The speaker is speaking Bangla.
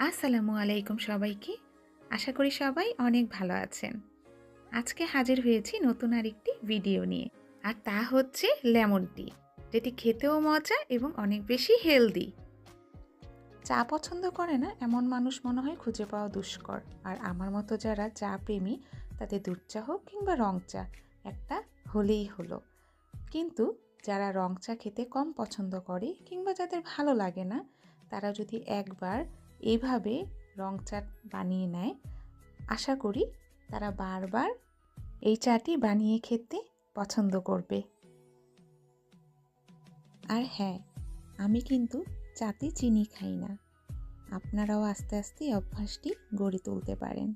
আসসালামু আলাইকুম সবাইকে। আশা করি সবাই অনেক ভালো আছেন। আজকে হাজির হয়েছি নতুন আরেকটি ভিডিও নিয়ে। আর তা হচ্ছে লেমন টি, যেটি খেতেও মজা এবং অনেক বেশি হেলদি। চা পছন্দ করে না এমন মানুষ মনে হয় খুঁজে পাওয়া দুষ্কর। আর আমার মতো যারা চা প্রেমী, তাদের দুধ চা হোক কিংবা রং চা একটা হলেই হলো। কিন্তু যারা রং চা খেতে কম পছন্দ করে কিংবা যাদের ভালো লাগে না, তারা যদি একবার এইভাবে রং চা বানিয়ে নেয়, আশা করি তারা বারবার এই চাটি বানিয়ে খেতে পছন্দ করবে। আর হ্যাঁ, আমি কিন্তু চাতে চিনি খাই না। আপনারাও আস্তে আস্তে অভ্যাসটি গড়ে তুলতে পারেন।